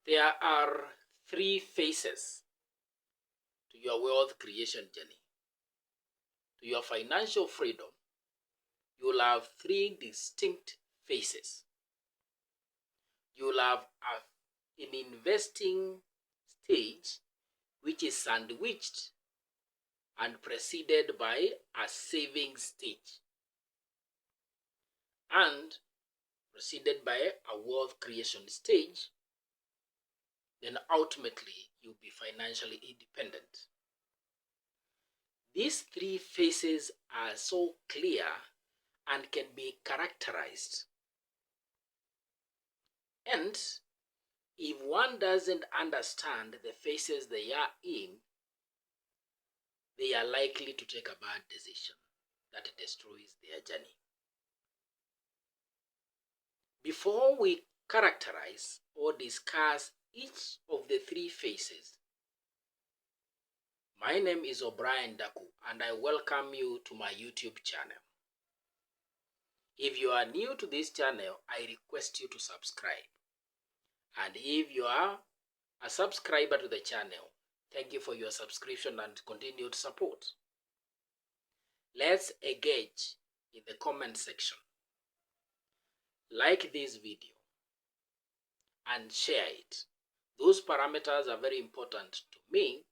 There are three phases to your wealth creation journey. To your financial freedom, you'll have three distinct phases. You'll have an investing stage, which is sandwiched and preceded by a saving stage, and preceded by a wealth creation stage. Then ultimately you'll be financially independent. These three phases are so clear and can be characterized. And if one doesn't understand the phases they are in, they are likely to take a bad decision that destroys their journey. Before we characterize or discuss each of the three phases, my name is O'Brien Daku and I welcome you to my YouTube channel. If you are new to this channel, I request you to subscribe. And if you are a subscriber to the channel, thank you for your subscription and continued support. Let's engage in the comment section. Like this video and share it. Those parameters are very important to me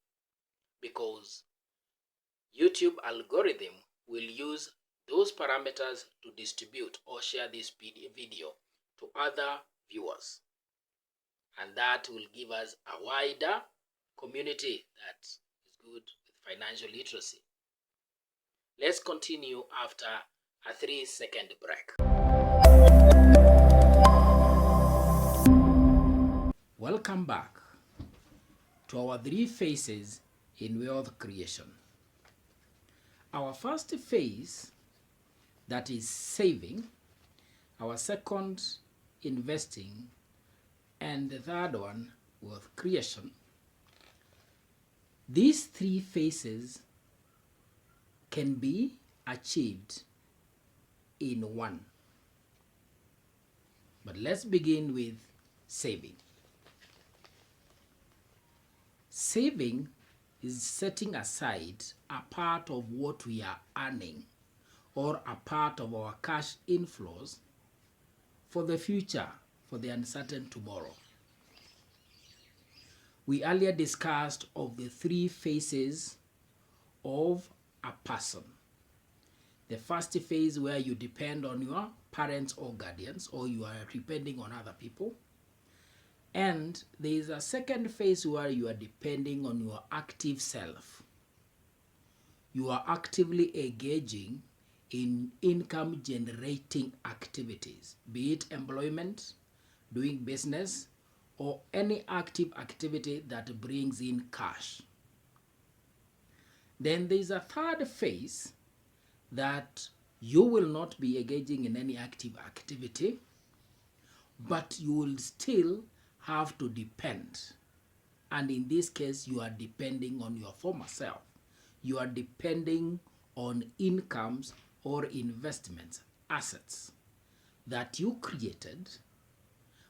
because YouTube algorithm will use those parameters to distribute or share this video to other viewers. And that will give us a wider community that is good with financial literacy. Let's continue after a 3-second break. Welcome back to our three phases in wealth creation. Our first phase, that is saving, our second, investing, and the third one, wealth creation. These three phases can be achieved in one. But let's begin with saving. Saving is setting aside a part of what we are earning or a part of our cash inflows for the future, for the uncertain tomorrow. We earlier discussed of the three phases of a person. The first phase where you depend on your parents or guardians, or you are depending on other people. And there is a second phase where you are depending on your active self. You are actively engaging in income generating activities, be it employment, doing business, or any active activity that brings in cash. Then there is a third phase that you will not be engaging in any active activity, but you will still have to depend. And in this case, you are depending on your former self. You are depending on incomes or investments, assets that you created,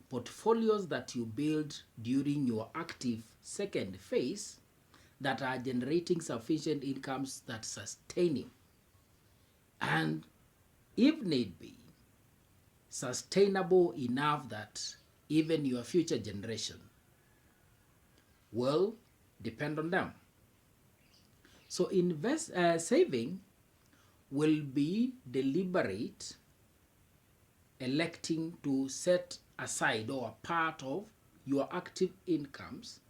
portfolios that you build during your active second phase that are generating sufficient incomes that sustain you. And if need be, sustainable enough that even your future generation will depend on them. So saving will be deliberate, electing to set aside or a part of your active incomes.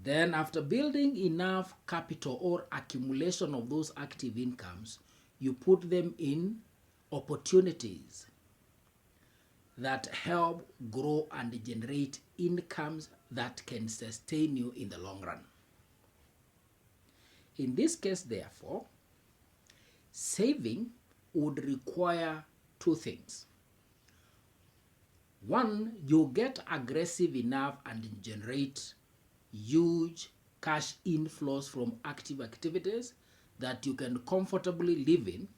Then after building enough capital or accumulation of those active incomes, you put them in opportunities that help grow and generate incomes that can sustain you in the long run. In this case, therefore, saving would require two things. One, you get aggressive enough and generate huge cash inflows from active activities that you can comfortably live in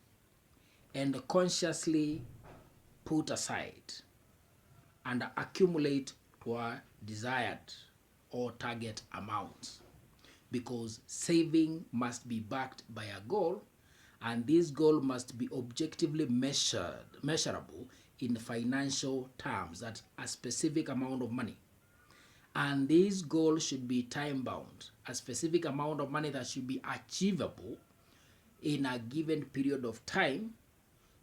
and consciously put aside and accumulate to a desired or target amount, because saving must be backed by a goal, and this goal must be objectively measurable in financial terms, at a specific amount of money. And this goal should be time bound, a specific amount of money that should be achievable in a given period of time,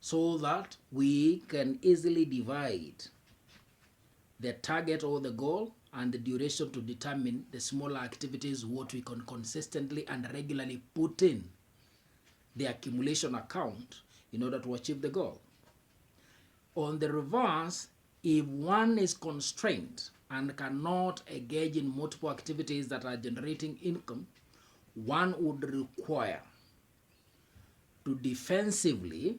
so that we can easily divide the target or the goal and the duration to determine the smaller activities what we can consistently and regularly put in the accumulation account in order to achieve the goal. On the reverse, if one is constrained and cannot engage in multiple activities that are generating income, one would require to defensively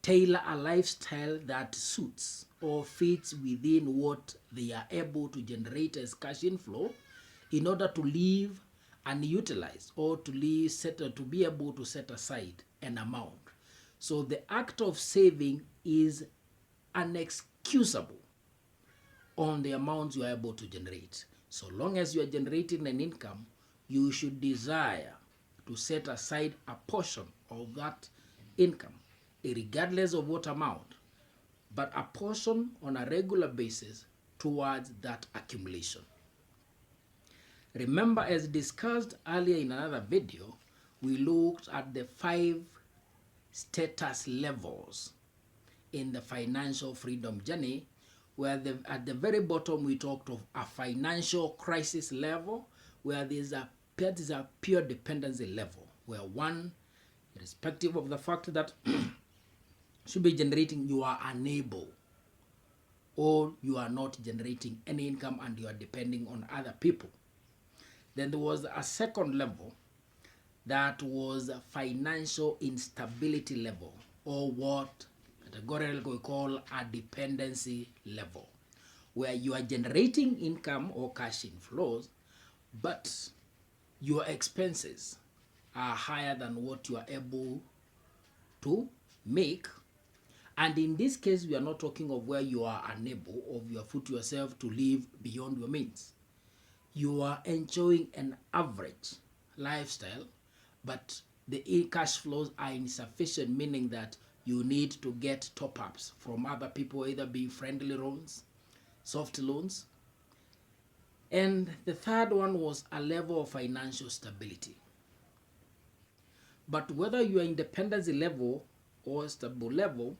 tailor a lifestyle that suits or fits within what they are able to generate as cash inflow, in order to live and utilize, or to be able to set aside an amount. So the act of saving is unexcusable on the amounts you are able to generate. So long as you are generating an income, you should desire to set aside a portion of that income, regardless of what amount, but a portion on a regular basis towards that accumulation. Remember, as discussed earlier in another video, we looked at the 5 status levels in the financial freedom journey, where at the very bottom we talked of a financial crisis level, where there's a pure dependency level, where one, irrespective of the fact that should be generating, you are unable, or you are not generating any income and you are depending on other people. Then there was a second level that was a financial instability level, or what categorically we call a dependency level, where you are generating income or cash inflows, but your expenses are higher than what you are able to make. And in this case, we are not talking of where you are unable, or you have put yourself to live beyond your means. You are enjoying an average lifestyle, but the cash flows are insufficient, meaning that you need to get top-ups from other people, either be friendly loans, soft loans. And the third one was a level of financial stability. But whether you are in dependency level or stable level,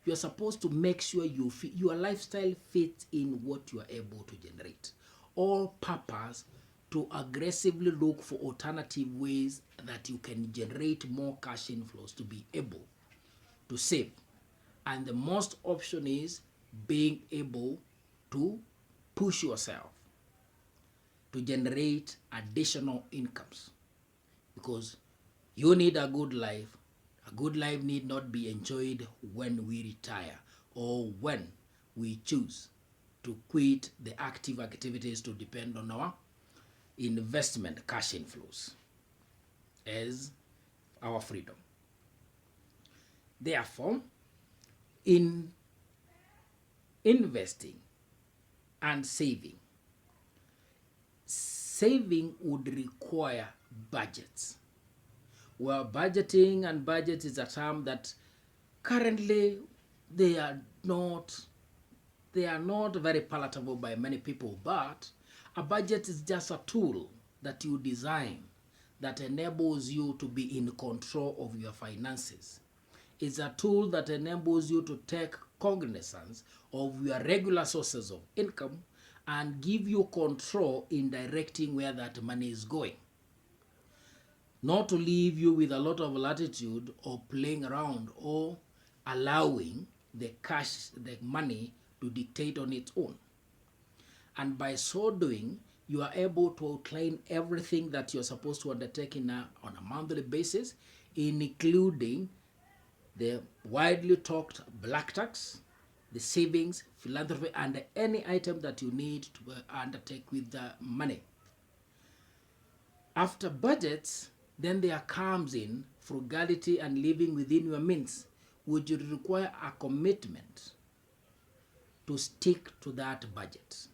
you are supposed to make sure your lifestyle fits in what you are able to generate. All purpose to aggressively look for alternative ways that you can generate more cash inflows to be able to save. And the most option is being able to push yourself to generate additional incomes, because you need a good life. A good life need not be enjoyed when we retire, or when we choose to quit the active activities to depend on our investment cash inflows as our freedom. Therefore, in investing and saving would require budgets. Well, budgeting and budget is a term that currently they are not very palatable by many people, but a budget is just a tool that you design that enables you to be in control of your finances. It's a tool that enables you to take cognizance of your regular sources of income and give you control in directing where that money is going. Not to leave you with a lot of latitude or playing around, or allowing the money to dictate on its own. And by so doing, you are able to outline everything that you're supposed to undertake on a monthly basis, including the widely talked black tax, the savings, philanthropy, and any item that you need to undertake with the money. After budgets, then there comes in frugality and living within your means, which would require a commitment to stick to that budget,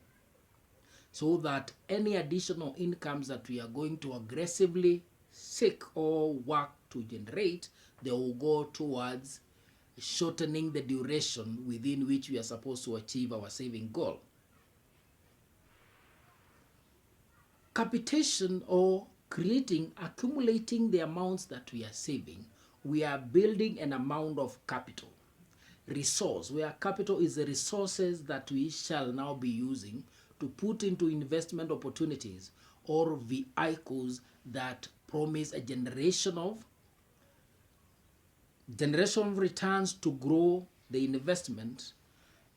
so that any additional incomes that we are going to aggressively seek or work to generate, they will go towards shortening the duration within which we are supposed to achieve our saving goal. Capitation, or accumulating the amounts that we are saving, we are building an amount of capital, resource, where capital is the resources that we shall now be using to put into investment opportunities or vehicles that promise a generation of returns to grow the investment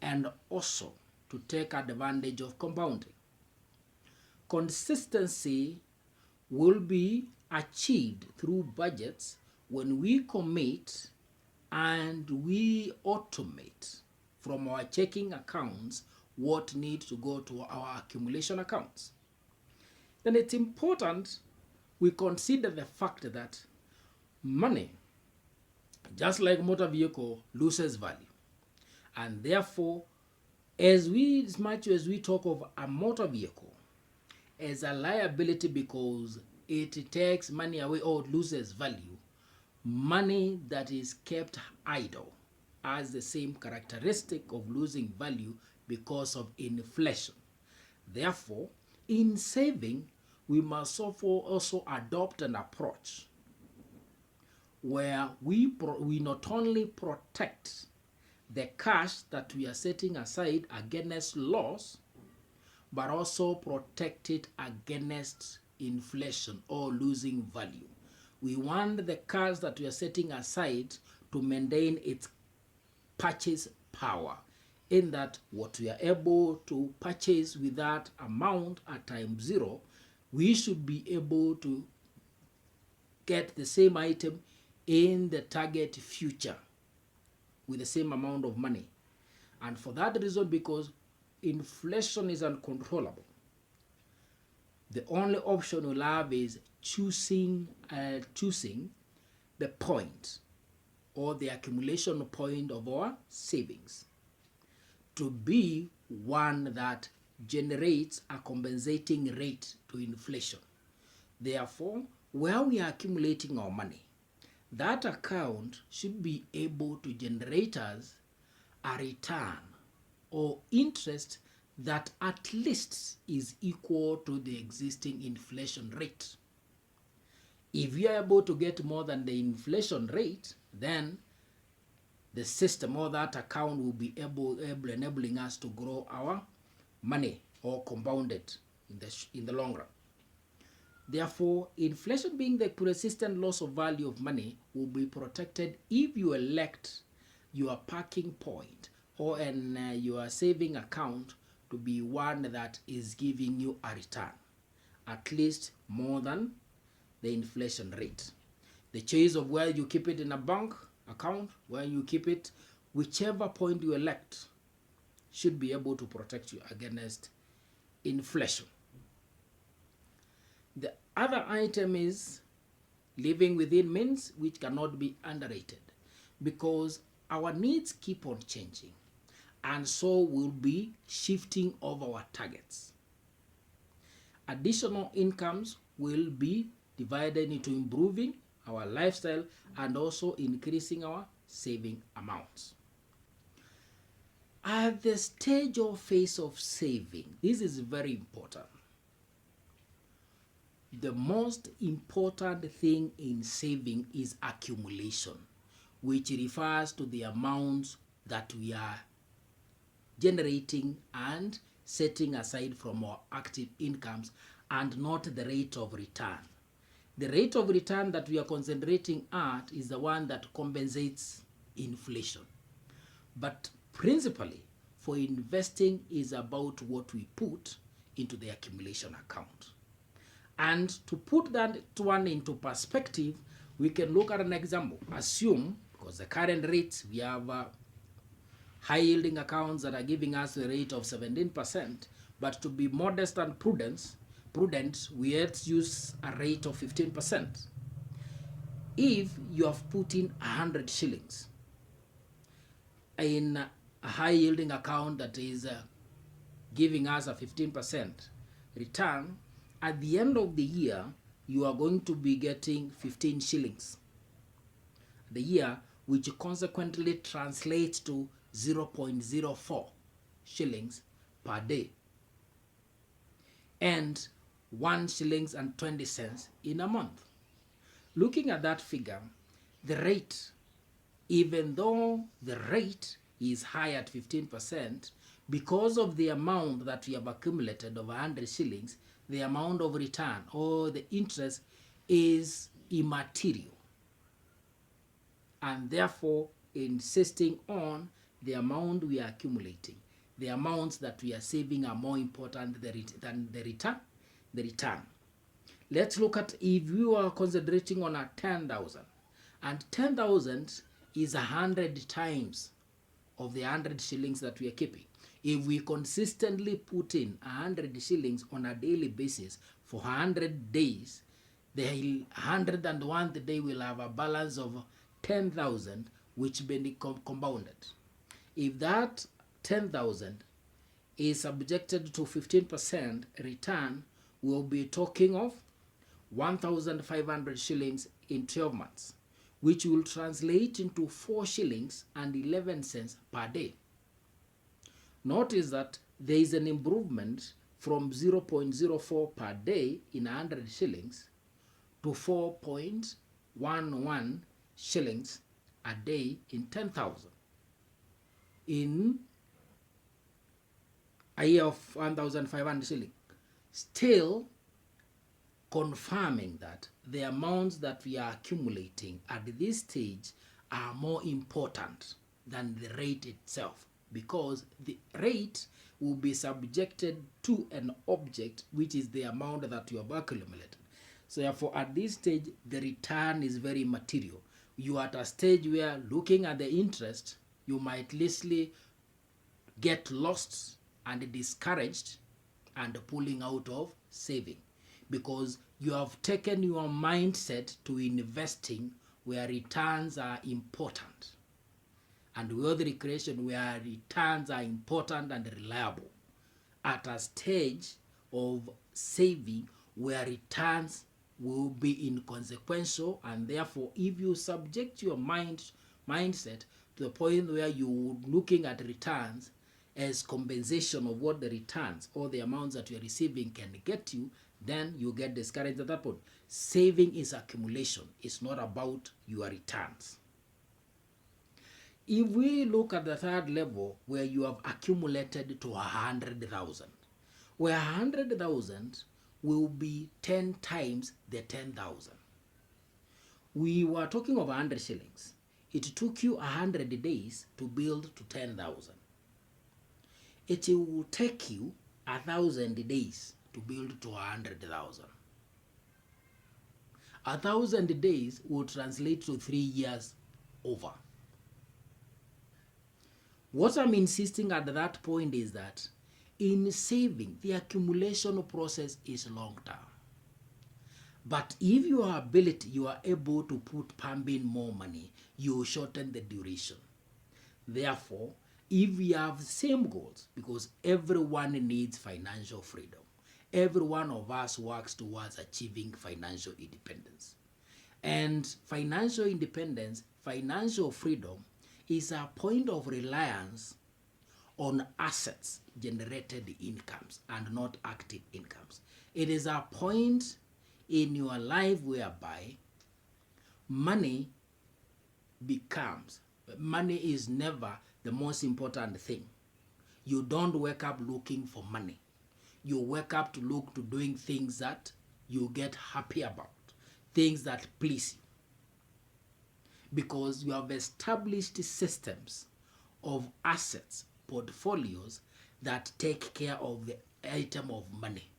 and also to take advantage of compounding. Consistency will be achieved through budgets when we commit and we automate from our checking accounts what needs to go to our accumulation accounts. Then it's important we consider the fact that money, just like motor vehicle, loses value. And therefore, as much as we talk of a motor vehicle as a liability because it takes money away or it loses value, money that is kept idle has the same characteristic of losing value because of inflation. Therefore, in saving, we must also adopt an approach where we not only protect the cash that we are setting aside against loss, but also protect it against inflation or losing value. We want the cash that we are setting aside to maintain its purchase power, in that what we are able to purchase with that amount at time zero, we should be able to get the same item in the target future with the same amount of money. And for that reason, because inflation is uncontrollable, the only option we'll have is choosing the point or the accumulation point of our savings to be one that generates a compensating rate to inflation. Therefore, where we are accumulating our money, that account should be able to generate us a return or interest that at least is equal to the existing inflation rate. If we are able to get more than the inflation rate, then the system or that account will be enabling us to grow our money or compound it in the long run. Therefore, inflation being the persistent loss of value of money will be protected if you elect your parking point or your saving account to be one that is giving you a return, at least more than the inflation rate. The choice of where you keep it in a bank account, where you keep it, whichever point you elect, should be able to protect you against inflation. The other item is living within means, which cannot be underrated because our needs keep on changing, and so we'll be shifting of our targets. Additional incomes will be divided into improving our lifestyle and also increasing our saving amounts. At the stage or phase of saving, this is very important. The most important thing in saving is accumulation, which refers to the amounts that we are generating and setting aside from our active incomes, and not the rate of return. The rate of return that we are concentrating at is the one that compensates inflation. But principally, for investing is about what we put into the accumulation account. And to put that one into perspective, we can look at an example. Assume, because the current rates, we have high yielding accounts that are giving us a rate of 17%, but to be modest and prudent, we let's use a rate of 15%. If you have put in 100 shillings in a high yielding account that is giving us a 15% return, at the end of the year, you are going to be getting 15 shillings the year, which consequently translates to 0.04 shillings per day and 1 shillings and 20 cents in a month. Looking at that figure, the rate, even though the rate is high at 15%, because of the amount that we have accumulated of 100 shillings, the amount of return or the interest is immaterial, and therefore insisting on the amount we are accumulating. The amounts that we are saving are more important than the return. Let's look at if you are concentrating on a 10,000, and 10,000 is 100 times of the 100 shillings that we are keeping. If we consistently put in 100 shillings on a daily basis for 100 days, the 101th day will have a balance of 10,000, which will be compounded. If that 10,000 is subjected to 15% return, we'll be talking of 1,500 shillings in 12 months, which will translate into 4 shillings and 11 cents per day. Notice that there is an improvement from 0.04 per day in 100 shillings to 4.11 shillings a day in 10,000 in a year of 1,500 shillings. Still confirming that the amounts that we are accumulating at this stage are more important than the rate itself, because the rate will be subjected to an object, which is the amount that you have accumulated. So therefore, at this stage, the return is very material. You are at a stage where, looking at the interest, you might literally get lost and discouraged and pulling out of saving, because you have taken your mindset to investing where returns are important, and wealth recreation where returns are important and reliable, at a stage of saving where returns will be inconsequential. And therefore, if you subject your mindset to the point where you're looking at returns as compensation of what the returns or the amounts that you're receiving can get you, then you get discouraged at that point. Saving is accumulation. It's not about your returns. If we look at the third level, where you have accumulated to 100,000, where 100,000 will be 10 times the 10,000. We were talking of 100 shillings. It took you 100 days to build to 10,000. It will take you 1,000 days to build to 100,000. 1,000 days will translate to 3 years over. What I'm insisting at that point is that in saving, the accumulation process is long term. But if your ability, you are able to pump in more money, you shorten the duration. Therefore, if we have the same goals, because everyone needs financial freedom, every one of us works towards achieving financial independence. And financial independence, financial freedom, is a point of reliance on assets generated incomes and not active incomes. It is a point in your life whereby money is never the most important thing. You don't wake up looking for money. You wake up to look to doing things that you get happy about, things that please you, because you have established systems of assets, portfolios that take care of the item of money.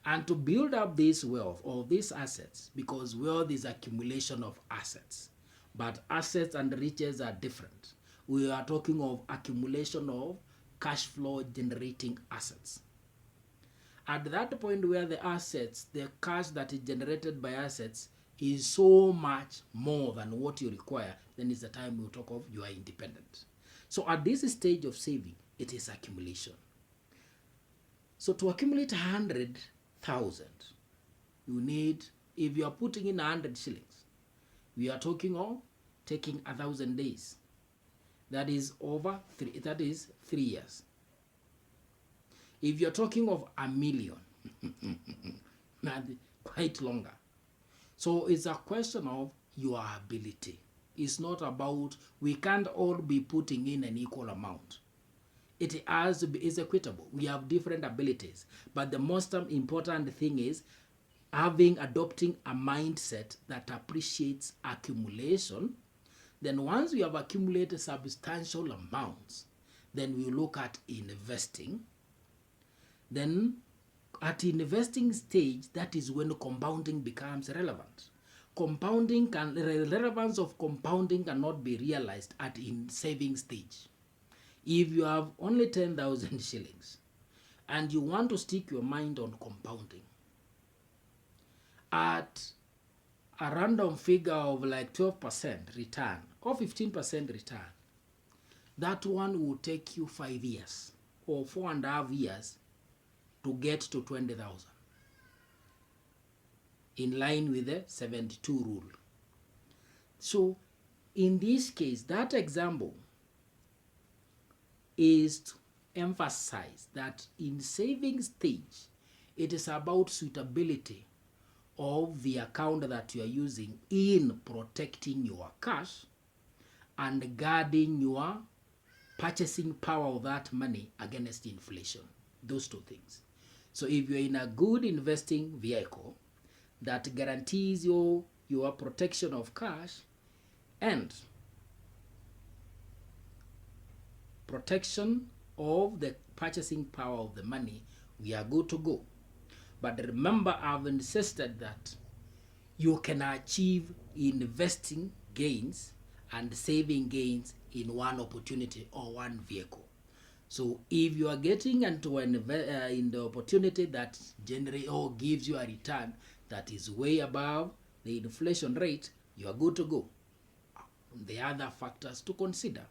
And to build up this wealth or these assets, because wealth is accumulation of assets, but assets and riches are different. We are talking of accumulation of cash flow generating assets. At that point where the assets, the cash that is generated by assets is so much more than what you require, then is the time we'll talk of you are independent. So at this stage of saving, it is accumulation. So to accumulate 100,000, you need, if you are putting in 100 shillings, we are talking of taking 1,000 days. That is 3 years. If you're talking of 1,000,000, quite longer. So it's a question of your ability. It's not about, we can't all be putting in an equal amount. It has to be, is equitable. We have different abilities. But the most important thing is adopting a mindset that appreciates accumulation. Then once we have accumulated substantial amounts, then we look at investing. Then at investing stage, that is when compounding becomes relevant. The relevance of compounding cannot be realized at in saving stage. If you have only 10,000 shillings and you want to stick your mind on compounding, at a random figure of like 12% return or 15% return, that one will take you 5 years or 4.5 years to get to 20,000, in line with the 72 rule. So in this case, that example is to emphasize that in saving stage, it is about suitability of the account that you are using in protecting your cash and guarding your purchasing power of that money against inflation. Those two things. So if you're in a good investing vehicle that guarantees your protection of cash and protection of the purchasing power of the money, we are good to go. But remember, I've insisted that you can achieve investing gains and saving gains in one opportunity or one vehicle. So if you are getting into in the opportunity that generates or gives you a return that is way above the inflation rate, you are good to go. The other factors to consider.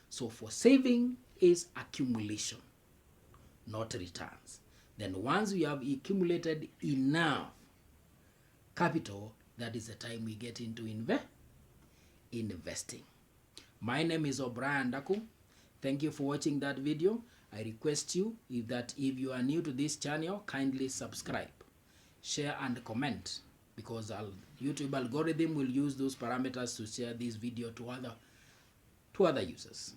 So for saving is accumulation, not returns. Then once we have accumulated enough capital, that is the time we get into investing. My name is O'Brien Daku. Thank you for watching that video. I request you, if you are new to this channel, kindly subscribe, share and comment, because YouTube algorithm will use those parameters to share this video to other users.